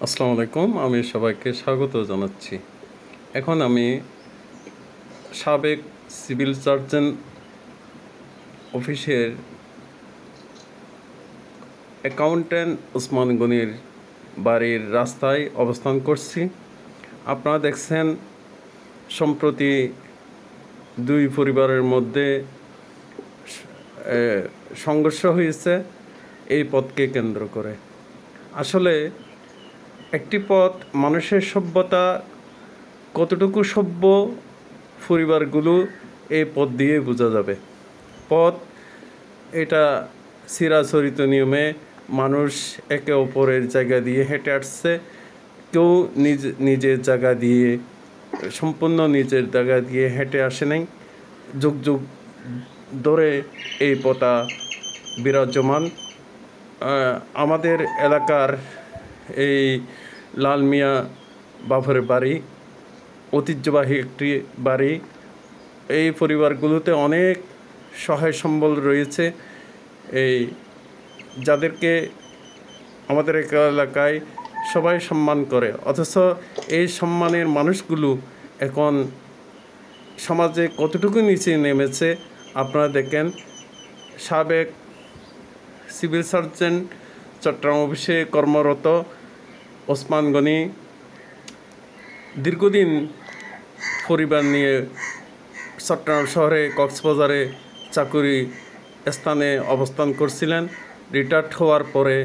আসসালামু আলাইকুম। আমি সবাইকে স্বাগত জানাচ্ছি। এখন আমি সাবেক সিভিল সার্জন অফিসের অ্যাকাউন্ট্যান্ট ওসমান গনির বাড়ির রাস্তায় অবস্থান করছি। আপনারা দেখছেন সম্প্রতি দুই পরিবারের মধ্যে সংঘর্ষ হয়েছে এই পথকে কেন্দ্র করে। আসলে একটি পথ মানুষের সভ্যতা কতটুকু সভ্য পরিবারগুলো এই পথ দিয়ে বোঝা যাবে। পথ এটা চিরাচরিত নিয়মে মানুষ একে অপরের জায়গা দিয়ে হেঁটে আসছে। কেউ নিজের জায়গা দিয়ে সম্পূর্ণ নিজের জায়গা দিয়ে হেঁটে আসে নাই। যুগ যুগ ধরে এই পথা বিরাজমান। আমাদের এলাকার এই লাল মিয়া বাফরের বাড়ি ঐতিহ্যবাহী একটি বাড়ি। এই পরিবারগুলোতে অনেক সহায় সম্বল রয়েছে, এই যাদেরকে আমাদের এলাকায় সবাই সম্মান করে, অথচ এই সম্মানের মানুষগুলো এখন সমাজে কতটুকু নিচে নেমেছে আপনারা দেখেন। সাবেক সিভিল সার্জন চট্টগ্রাম অফিসে কর্মরত ওসমান গনি দীর্ঘদিন পরিবার নিয়ে চট্টগ্রাম শহরে কক্সবাজারে চাকুরি স্থানে অবস্থান করছিলেন। রিটায়ার্ড হওয়ার পরে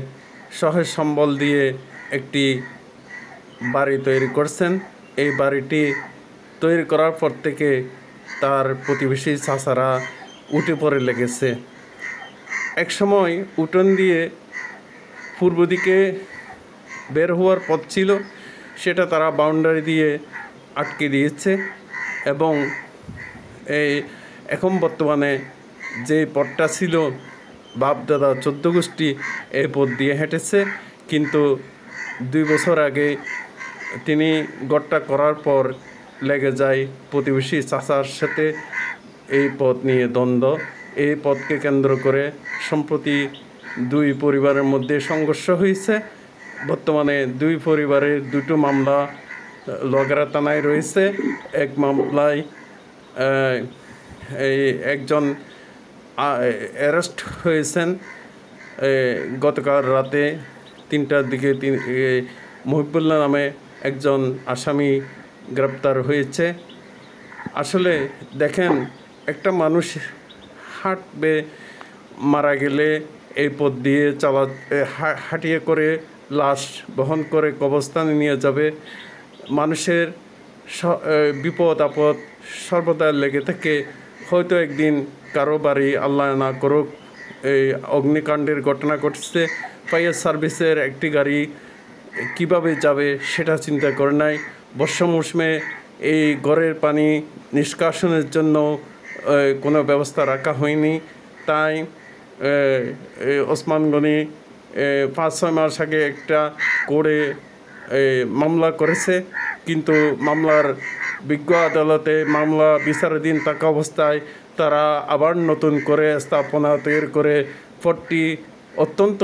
সহায় সম্বল দিয়ে একটি বাড়ি তৈরি করছেন। এই বাড়িটি তৈরি করার পর থেকে তার প্রতিবেশী চাচারা উঠে পড়ে লেগেছে। একসময় উঠোন দিয়ে পূর্ব দিকে বের হওয়ার পথ ছিল, সেটা তারা বাউন্ডারি দিয়ে আটকে দিয়েছে এবং এখন বর্তমানে যে পথটা ছিল বাপ দাদা 14 গোষ্ঠী এই পথ দিয়ে হেঁটেছে, কিন্তু 2 বছর আগে তিনি গড়টা করার পর লেগে যায় প্রতিবেশী চাচার সাথে এই পথ নিয়ে দ্বন্দ্ব। এই পথকে কেন্দ্র করে সম্প্রতি দুই পরিবারের মধ্যে সংঘর্ষ হয়েছে। বর্তমানে দুই পরিবারের দুটো মামলা লগেরা থানায় রয়েছে। এক মামলায় একজন অ্যারেস্ট হয়েছেন গতকাল রাতে 3টার দিকে। মহিবুল্লাহ নামে একজন আসামি গ্রেপ্তার হয়েছে। আসলে দেখেন, একটা মানুষ হাঁটবে, মারা গেলে এই পথ দিয়ে হাঁটিয়ে করে লাশ বহন করে কবরস্থানে নিয়ে যাবে। মানুষের বিপদ আপদ সর্বদা লেগে থাকে। হয়তো একদিন কারো বাড়ি আল্লাহ না করুক এই অগ্নিকাণ্ডের ঘটনা ঘটছে, ফায়ার সার্ভিসের একটি গাড়ি কিভাবে যাবে সেটা চিন্তা করে নাই। বর্ষা মৌসুমে এই ঘরের পানি নিষ্কাশনের জন্য কোনো ব্যবস্থা রাখা হয়নি। তাই ওসমান গনি 5-6 মাস আগে একটা করে মামলা করেছে, কিন্তু মামলার বিজ্ঞ আদালতে মামলা বিচারাধীন থাকা অবস্থায় তারা আবার নতুন করে স্থাপনা তৈরি করে পথটি অত্যন্ত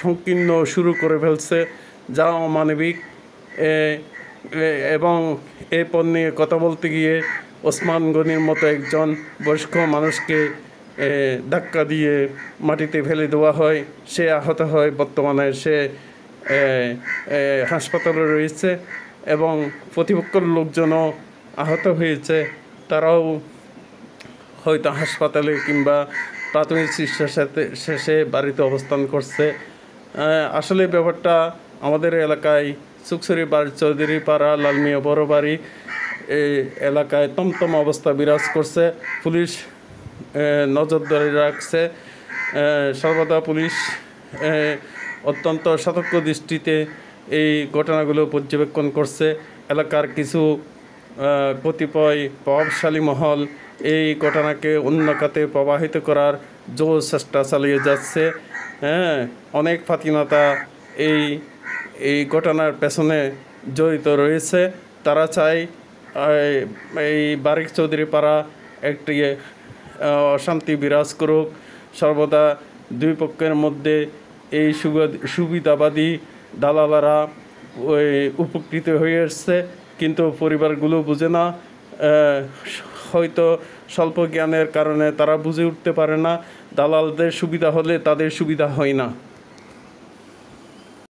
সংকীর্ণ শুরু করে ফেলছে, যা অমানবিক। এবং এই পথ নিয়ে কথা বলতে গিয়ে ওসমান গনির মতো একজন বয়স্ক মানুষকে ধাক্কা দিয়ে মাটিতে ফেলে দেওয়া হয়, সে আহত হয়। বর্তমানে সে হাসপাতালে রয়েছে এবং প্রতিপক্ষের লোকজনও আহত হয়েছে, তারাও হয়তো হাসপাতালে কিংবা প্রাথমিক চিকিৎসা শেষে বাড়িতে অবস্থান করছে। আসলে ব্যাপারটা আমাদের এলাকায় সুকসরি বাড়ি চৌধুরী পাড়া লালমিয়া বড় বাড়ি এই এলাকায় তমতম অবস্থা বিরাজ করছে। পুলিশ নজরদারি রাখছে, সর্বদা পুলিশ অত্যন্ত সতর্ক দৃষ্টিতে এই ঘটনাগুলো পর্যবেক্ষণ করছে। এলাকার কিছু কতিপয় প্রভাবশালী মহল এই ঘটনাকে অন্য খাতে প্রবাহিত করার জোর চেষ্টা চালিয়ে যাচ্ছে। অনেক ফাতিনতা এই ঘটনার পেছনে জড়িত রয়েছে। তারা চায় এই বারিক চৌধুরী পাড়া একটি অশান্তি বিরাজ করুক। সর্বদা দুই পক্ষের মধ্যে এই সুবিধাবাদী দালালারা ওই উপকৃত হয়ে এসছে, কিন্তু পরিবারগুলো বুঝে না। হয়তো স্বল্প জ্ঞানের কারণে তারা বুঝে উঠতে পারে না। দালালদের সুবিধা হলে তাদের সুবিধা হয় না।